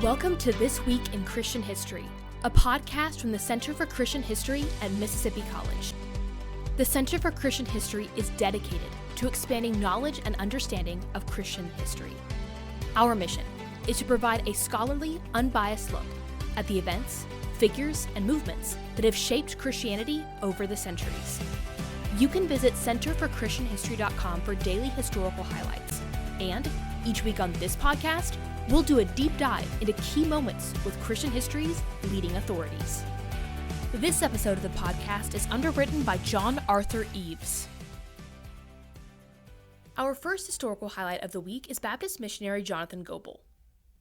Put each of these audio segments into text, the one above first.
Welcome to This Week in Christian History, a podcast from the Center for Christian History at Mississippi College. The Center for Christian History is dedicated to expanding knowledge and understanding of Christian history. Our mission is to provide a scholarly, unbiased look at the events, figures, and movements that have shaped Christianity over the centuries. You can visit centerforchristianhistory.com for daily historical highlights. And each week on this podcast, we'll do a deep dive into key moments with Christian history's leading authorities. This episode of the podcast is underwritten by John Arthur Eves. Our first historical highlight of the week is Baptist missionary Jonathan Goebel.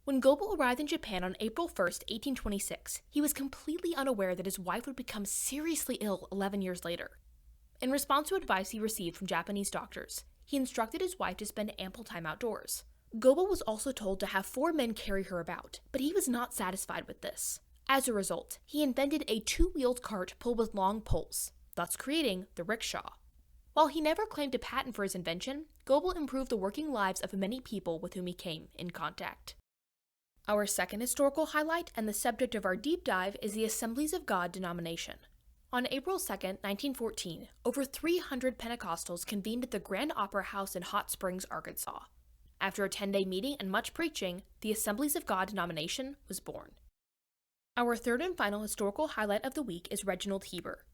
When Goebel arrived in Japan on April 1st, 1826, he was completely unaware that his wife would become seriously ill 11 years later. In response to advice he received from Japanese doctors, he instructed his wife to spend ample time outdoors. Goebel was also told to have 4 men carry her about, but he was not satisfied with this. As a result, he invented a 2-wheeled cart pulled with long poles, thus creating the rickshaw. While he never claimed a patent for his invention, Goebel improved the working lives of many people with whom he came in contact. Our second historical highlight and the subject of our deep dive is the Assemblies of God denomination. On April 2, 1914, over 300 Pentecostals convened at the Grand Opera House in Hot Springs, Arkansas. After a 10-day meeting and much preaching, the Assemblies of God denomination was born. Our third and final historical highlight of the week is Reginald Heber.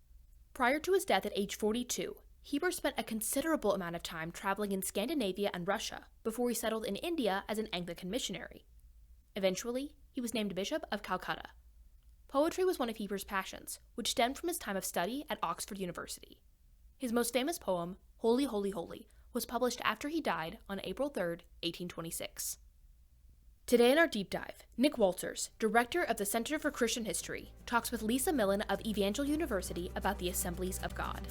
Prior to his death at age 42, Heber spent a considerable amount of time traveling in Scandinavia and Russia before he settled in India as an Anglican missionary. Eventually, he was named Bishop of Calcutta. Poetry was one of Heber's passions, which stemmed from his time of study at Oxford University. His most famous poem, Holy, Holy, Holy, was published after he died on April 3, 1826. Today in our deep dive, Nick Walters, director of the Center for Christian History, talks with Lisa Millen of Evangel University about the Assemblies of God.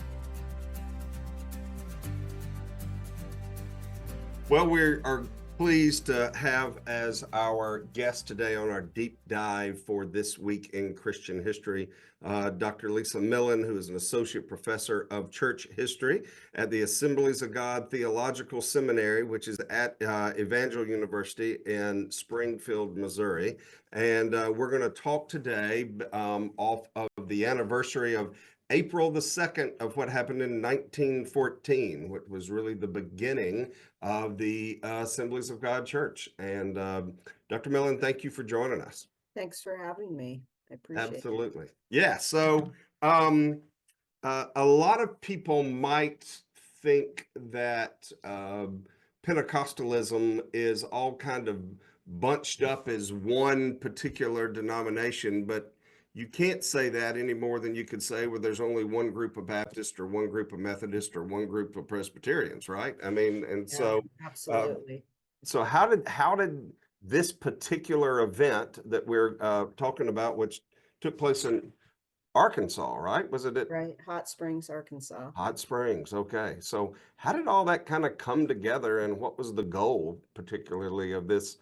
Well, we are pleased to have as our guest today on our deep dive for This Week in Christian History, Dr. Lisa Millen, who is an associate professor of church history at the Assemblies of God Theological Seminary, which is at Evangel University in Springfield, Missouri. And we're going to talk today off of the anniversary of April the 2nd of what happened in 1914, which was really the beginning of the Assemblies of God Church. And Dr. Millen, thank you for joining us. Thanks for having me. I appreciate it. Absolutely. Yeah. So a lot of people might think that Pentecostalism is all kind of bunched up as one particular denomination, but you can't say that any more than you could say, well, there's only one group of Baptists or one group of Methodists or one group of Presbyterians, right? I mean, and so absolutely. So how did this particular event that we're talking about, which took place in Arkansas, right? Was it at Right, Hot Springs, Arkansas. Hot Springs? Okay. So how did all that kind of come together, and what was the goal, particularly of this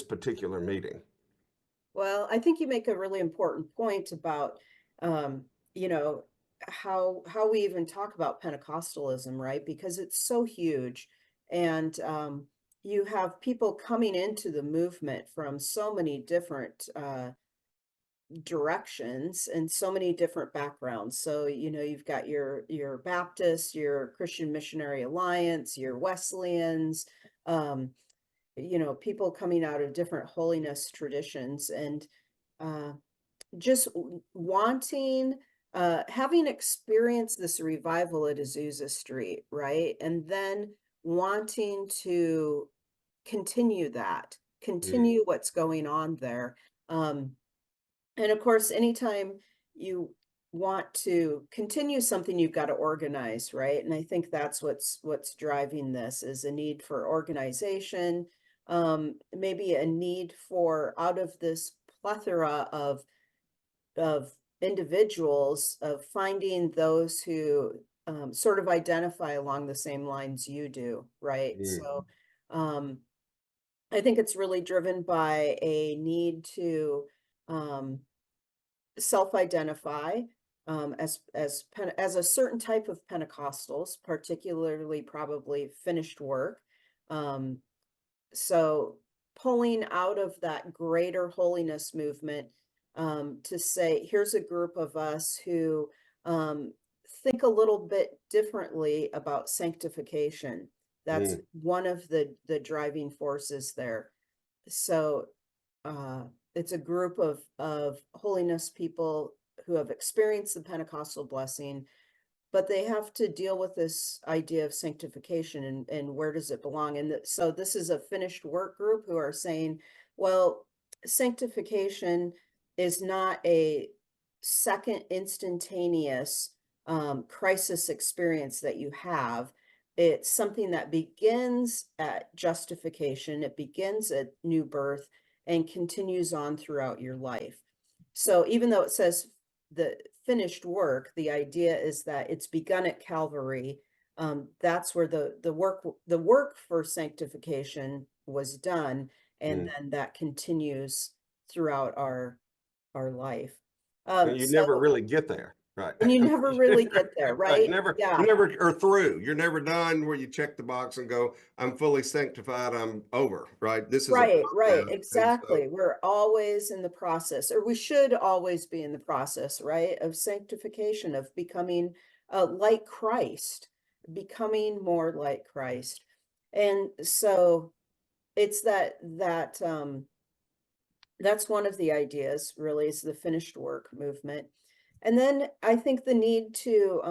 particular meeting? Well, I think you make a really important point about, you know, how we even talk about Pentecostalism, right? Because it's so huge, and you have people coming into the movement from so many different directions and so many different backgrounds. So, you've got your Baptist, your Christian Missionary Alliance, your Wesleyans, people coming out of different holiness traditions, and just wanting, having experienced this revival at Azusa Street, right? And then wanting to continue what's going on there. And of course, anytime you want to continue something, you've got to organize, right? And I think that's what's driving this, is a need for organization, maybe a need for, out of this plethora of individuals, of finding those who sort of identify along the same lines you do, right? So I think it's really driven by a need to self-identify as a certain type of Pentecostals, particularly probably finished work. So pulling out of that greater holiness movement, to say, here's a group of us who think a little bit differently about sanctification. That's Mm. one of the driving forces there. So uh, it's a group of holiness people who have experienced the Pentecostal blessing, but they have to deal with this idea of sanctification and where does it belong. And so this is a finished work group who are saying, well, sanctification is not a second instantaneous crisis experience that you have. It's something that begins at justification, it begins at new birth and continues on throughout your life. So even though it says the finished work, the idea is that it's begun at Calvary. That's where the work for sanctification was done, and Mm. then that continues throughout our life. And you never So really get there, right? and you I mean, never really get there, right. right? You Yeah, never are through. You're never done where you check the box and go, I'm fully sanctified. I'm over, right? This is a right, process. And so, exactly. We're always in the process, or we should always be in the process, right, of sanctification, of becoming like Christ, becoming more like Christ. And so it's that's one of the ideas, really, is the finished work movement. And then I think the need to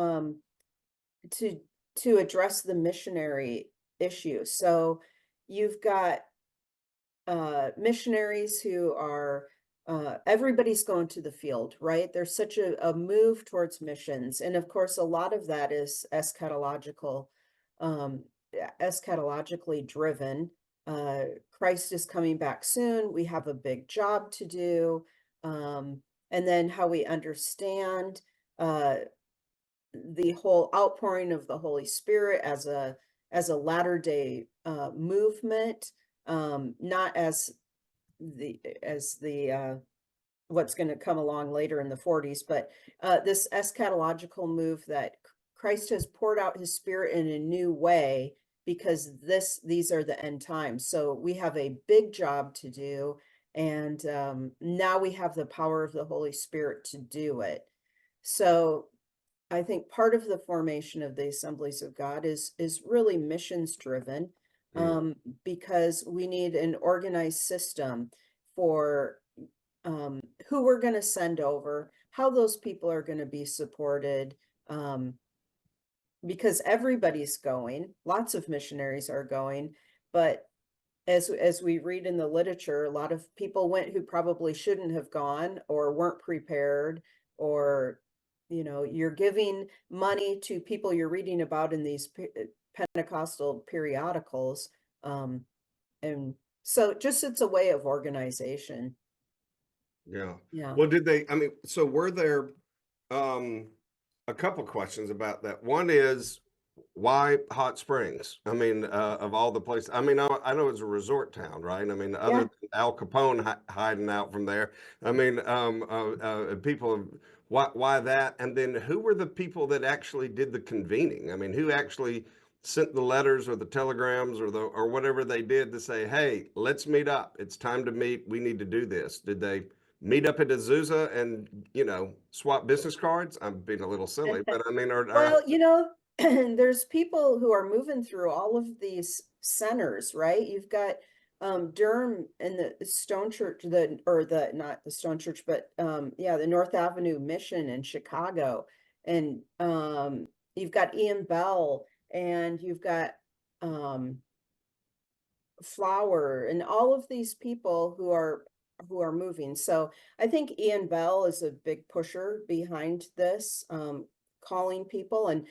to address the missionary issue. So you've got missionaries who are everybody's going to the field, right? There's such a move towards missions, and of course a lot of that is um eschatologically driven. Christ is coming back soon, we have a big job to do. And then how we understand uh the whole outpouring of the Holy Spirit as a latter day movement, not as the what's going to come along later in the 40s, but this eschatological move that Christ has poured out his spirit in a new way because these are the end times. So we have a big job to do, and now we have the power of the Holy Spirit to do it. So I think part of the formation of the Assemblies of God is really missions driven, mm, because we need an organized system for who we're going to send over, how those people are going to be supported, um, because everybody's going, lots of missionaries are going, but as we read in the literature, a lot of people went who probably shouldn't have gone or weren't prepared, or you're giving money to people you're reading about in these Pentecostal periodicals, um, and so just it's a way of organization. yeah. Yeah. Well, I mean, so were there um, a couple questions about that? One is, why Hot Springs? I mean, of all the places, I mean, I know it's a resort town, right? I mean, other Yeah. than Al Capone hiding out from there, I mean, people, why that? And then who were the people that actually did the convening? I mean, who actually sent the letters or the telegrams or whatever they did to say, hey, let's meet up. It's time to meet. We need to do this. Did they meet up at Azusa and, swap business cards? I'm being a little silly, but I mean, Well, there's people who are moving through all of these centers, right? You've got Durham and the Stone Church, not the Stone Church, but yeah, the North Avenue Mission in Chicago. And you've got Ian Bell, and you've got um Flower, and all of these people who are moving. So I think Ian Bell is a big pusher behind this, calling people. And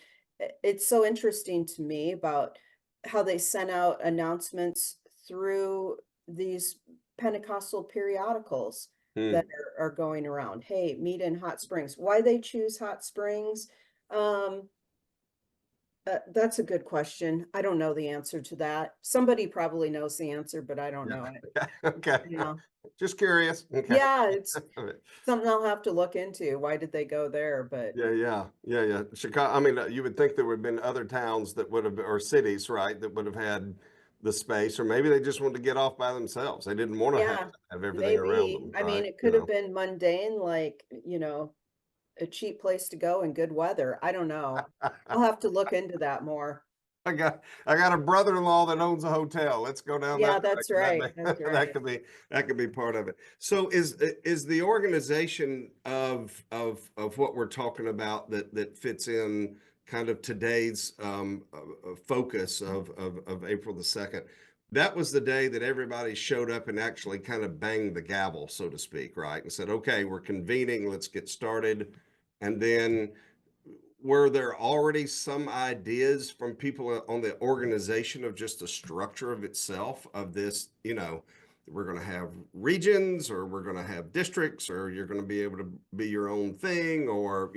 it's so interesting to me about how they sent out announcements through these Pentecostal periodicals that hmm. are going around. Hey, meet in Hot Springs. Why they choose Hot Springs? Um, that's a good question. I don't know the answer to that. Somebody probably knows the answer, but I don't know it. Yeah. Okay. Yeah. Just curious. Okay. Yeah, it's something I'll have to look into. Why did they go there? But Yeah. Chicago. I mean, you would think there would have been other towns that would have, or cities, right, that would have had the space, or maybe they just wanted to get off by themselves. They didn't want to Yeah, have everything around maybe. them, I mean, right? it could have been mundane, like, a cheap place to go in good weather. I don't know. I'll have to look into that more. I got a brother-in-law that owns a hotel. Let's go down Yeah, that that's direction. right. That's That right. could be part of it. So is the organization of what we're talking about that fits in kind of today's focus of April the 2nd. That was the day that everybody showed up and actually kind of banged the gavel, so to speak, right? And said, okay, we're convening, let's get started. And then were there already some ideas from people on the organization of just the structure of itself of this, we're going to have regions, or we're going to have districts, or you're going to be able to be your own thing, or,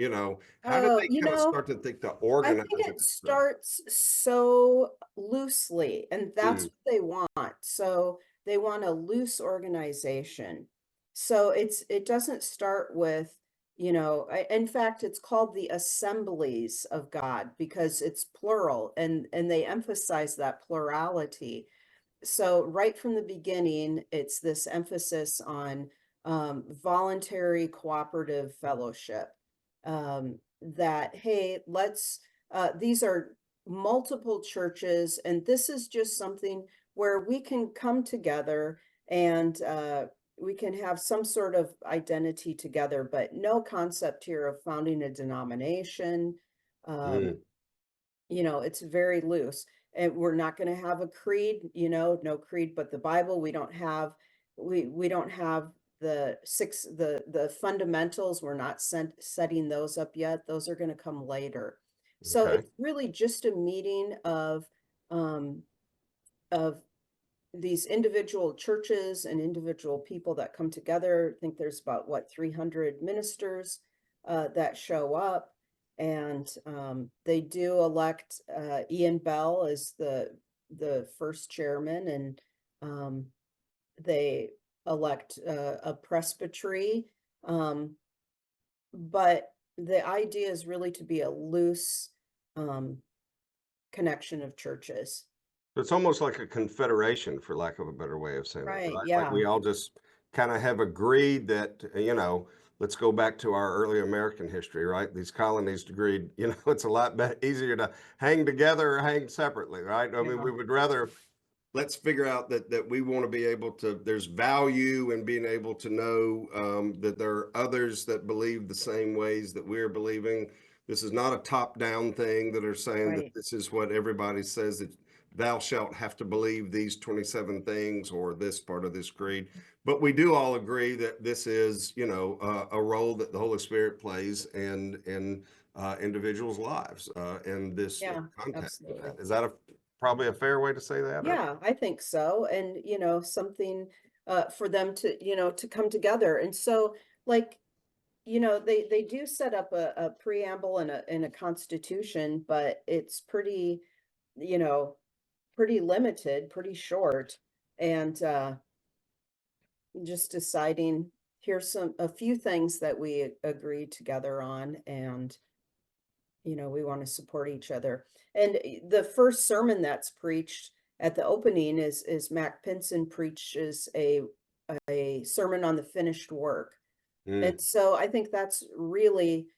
how did Oh, they kind of start to think to I organize think it it themselves? starts so loosely, and that's Mm, what they want. So they want a loose organization. So it doesn't start with, in fact, it's called the Assemblies of God because it's plural, and they emphasize that plurality. So right from the beginning, it's this emphasis on voluntary cooperative fellowship. That, hey, these are multiple churches, and this is just something where we can come together and we can have some sort of identity together, but no concept here of founding a denomination. Um, mm, it's very loose. And we're not going to have a creed, no creed but the Bible. We don't have the fundamentals. We're not setting those up yet. Those are going to come later. So okay. it's really just a meeting um of these individual churches and individual people that come together. I think there's about 300 ministers that show up, and they do elect Ian Bell as the first chairman, and um, they elect a presbytery. Um, but the idea is really to be a loose um, connection of churches. It's almost like a confederation, for lack of a better way of saying it, Right? right? Like Yeah. we all just kind of have agreed that, let's go back to our early American history, right? These colonies agreed, it's a lot easier to hang together or hang separately, right? I mean, Yeah. we would rather let's figure out that we want to be able to, there's value in being able to know that there are others that believe the same ways that we're believing. This is not a top down thing that are saying that Right. this is what everybody says, that thou shalt have to believe these 27 things or this part of this creed. But we do all agree that this is, a role that the Holy Spirit plays in individuals' lives in this Yeah, context. absolutely. Is that probably a fair way to say that? Or Yeah, I think so. And, something for them to, to come together. And so, like, they do set up a preamble and a constitution, but it's pretty, you know, pretty limited, pretty short. And just deciding here's a few things that we agreed together on, and we want to support each other. And the first sermon that's preached at the opening is Mac Pinson preaches a sermon on the finished work. mm. And so I think that's really,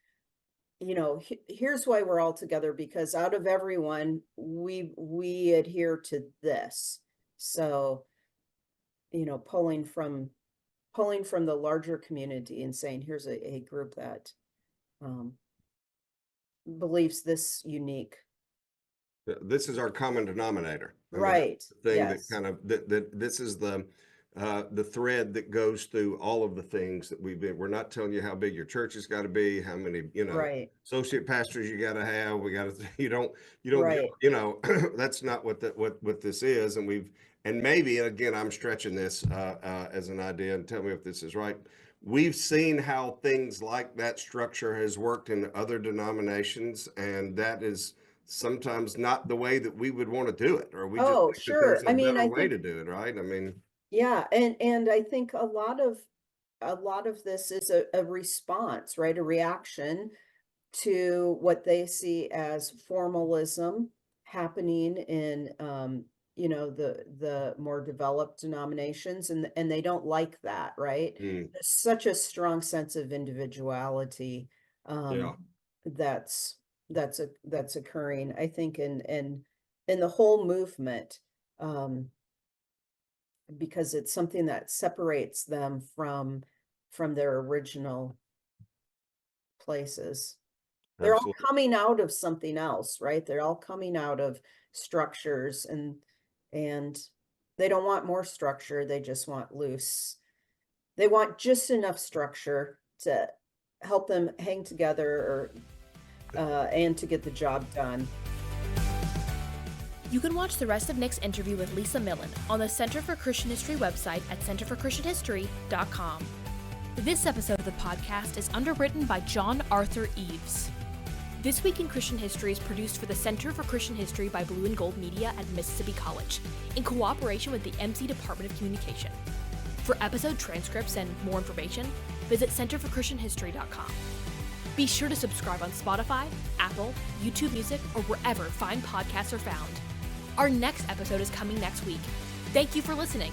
here's why we're all together, because out of everyone, we adhere to this. So, pulling from the larger community and saying, here's a group that um, believes this unique. This is our common denominator. I mean, that's Right. the thing that Yes. kind of that this is the thread that goes through all of the things that we've been. We're not telling you how big your church has got to be, how many Right. associate pastors you got to have. We got to you don't get Right. that's not what this is. And maybe again I'm stretching this as an idea, and tell me if this is right. We've seen how things like that structure has worked in other denominations, and that is sometimes not the way that we would want to do it, or we just Oh, think that there's sure. a I mean, better I way think, to do it, right? I mean, yeah, and I think a lot of this is a response, right? A reaction to what they see as formalism happening in the more developed denominations, and they don't like that, right? Mm, There's such a strong sense of individuality, yeah, um, that's that's occurring, I think, in the whole movement, um, because it's something that separates them from their original places. They're all absolutely. coming out of something else, right? They're all coming out of structures, and they don't want more structure, they just want loose. They want just enough structure to help them hang together or and to get the job done. You can watch the rest of Nick's interview with Lisa Millen on the Center for Christian History website at centerforchristianhistory.com. This episode of the podcast is underwritten by John Arthur Eves. This Week in Christian History is produced for the Center for Christian History by Blue and Gold Media at Mississippi College, in cooperation with the MC Department of Communication. For episode transcripts and more information, visit centerforchristianhistory.com. Be sure to subscribe on Spotify, Apple, YouTube Music, or wherever fine podcasts are found. Our next episode is coming next week. Thank you for listening.